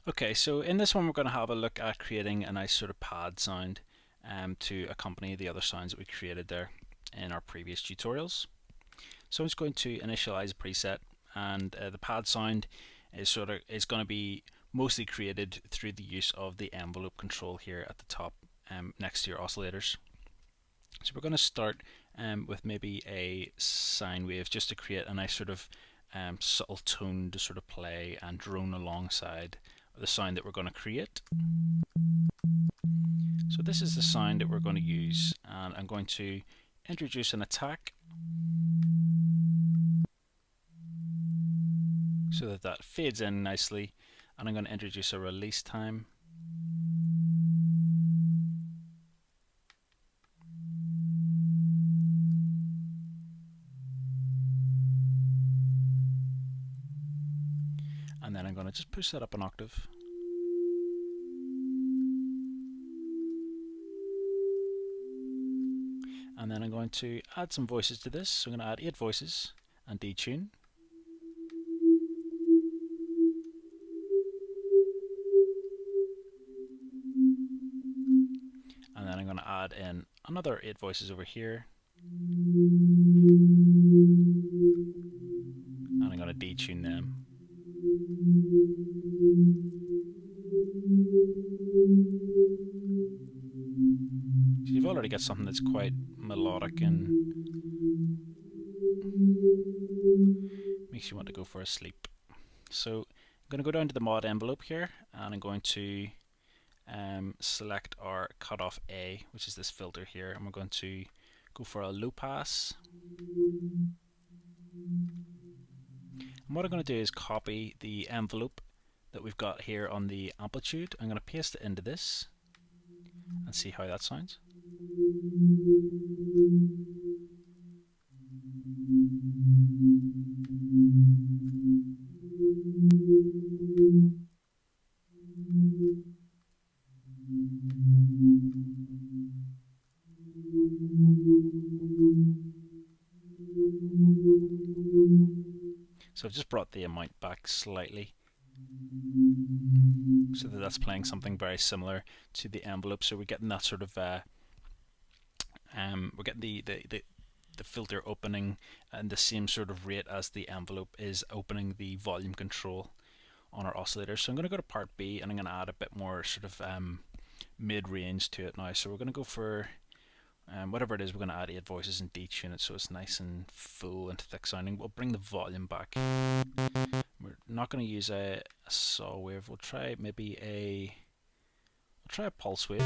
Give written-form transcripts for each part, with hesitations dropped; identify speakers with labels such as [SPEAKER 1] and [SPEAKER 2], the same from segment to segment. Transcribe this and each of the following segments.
[SPEAKER 1] Okay, so in this one we're going to have a look at creating a nice sort of pad sound to accompany the other sounds that we created there in our previous tutorials. So I'm just going to initialize a preset, and the pad sound is going to be mostly created through the use of the envelope control here at the top next to your oscillators. So we're going to start with maybe a sine wave just to create a nice sort of subtle tone to sort of play and drone alongside the sound that we're going to create. So this is the sound that we're going to use, and I'm going to introduce an attack so that that fades in nicely, and I'm going to introduce a release time. And then I'm going to just push that up an octave. And then I'm going to add some voices to this. So I'm going to add 8 voices and detune. And then I'm going to add in another 8 voices over here. And I'm going to detune them. So you've already got something that's quite melodic and makes you want to go for a sleep. So I'm going to go down to the mod envelope here, and I'm going to select our cutoff A, which is this filter here, and we're going to go for a low pass. And what I'm going to do is copy the envelope that we've got here on the amplitude. I'm going to paste it into this and see how that sounds. So I've just brought the amount back slightly so that that's playing something very similar to the envelope. So we're getting that sort of we're getting the filter opening and the same sort of rate as the envelope is opening the volume control on our oscillator. So I'm going to go to part B, and I'm going to add a bit more sort of mid-range to it now. So we're going to go for whatever it is. We're going to add 8 voices and detune it so it's nice and full and thick sounding. We'll bring the volume back. We're not going to use a saw wave. We'll try maybe a pulse wave.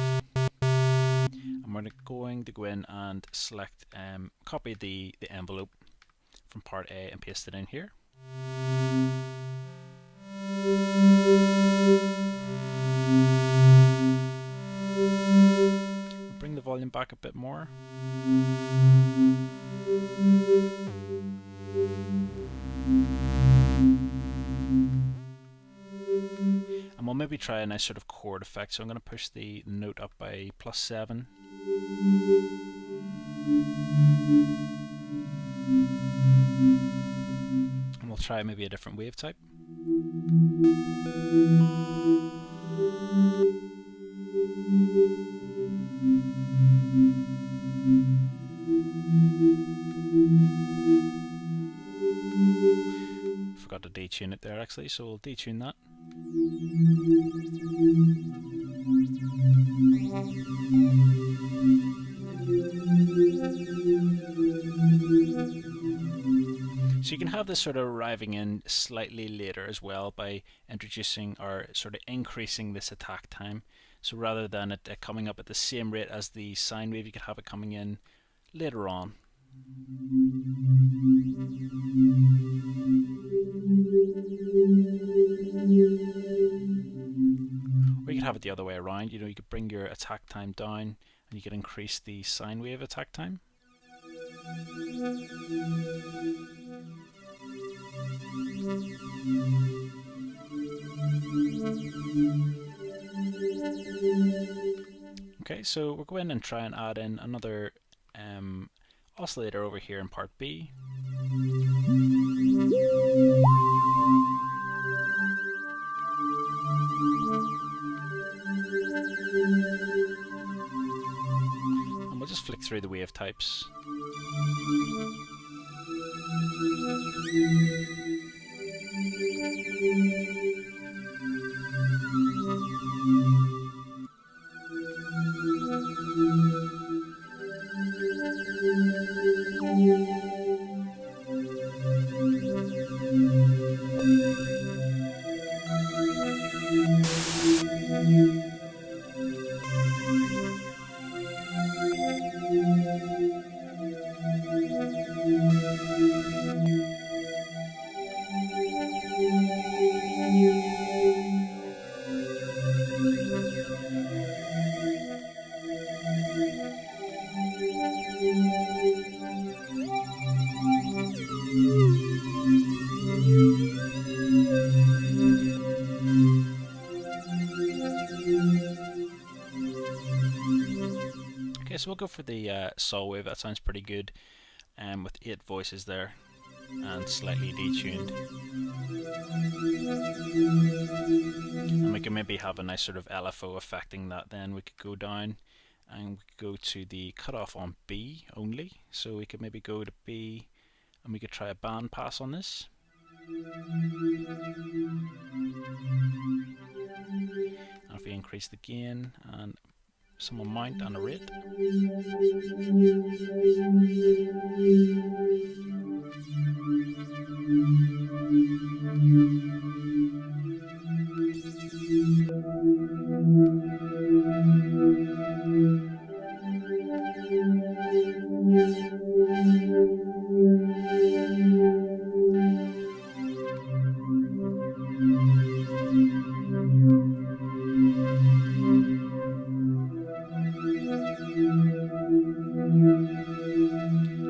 [SPEAKER 1] And we're going to go in and select, copy the envelope from part A and paste it in here. We'll bring the volume back a bit more. And we'll maybe try a nice sort of chord effect. So I'm going to push the note up by +7. And we'll try maybe a different wave type. Forgot to detune it there actually, so we'll detune that. So you can have this sort of arriving in slightly later as well by introducing or sort of increasing this attack time. So rather than it coming up at the same rate as the sine wave, you could have it coming in later on. Or you could have it the other way around. You could bring your attack time down and you could increase the sine wave attack time. Okay, so we'll go in and try and add in another oscillator over here in part B. And we'll just flick through the wave types. Okay, so we'll go for the saw wave. That sounds pretty good, with 8 voices there and slightly detuned. And we can maybe have a nice sort of LFO affecting that. Then we could go down and we could go to the cutoff on B only. So we could maybe go to B and we could try a band pass on this. And if we increase the gain and some amount and a rate.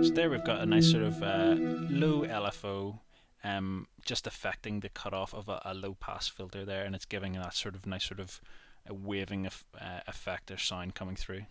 [SPEAKER 1] So there we've got a nice sort of low LFO, just affecting the cutoff of a low pass filter there, and it's giving that sort of nice sort of a waving effect or sound coming through.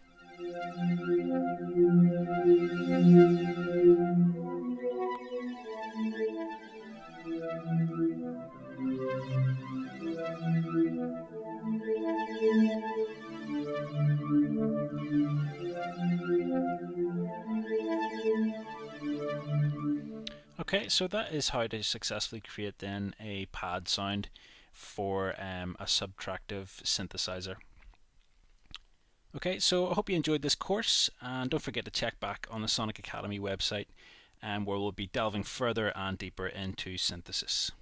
[SPEAKER 1] Okay, so that is how to successfully create then a pad sound for a subtractive synthesizer. Okay, so I hope you enjoyed this course, and don't forget to check back on the Sonic Academy website, where we'll be delving further and deeper into synthesis.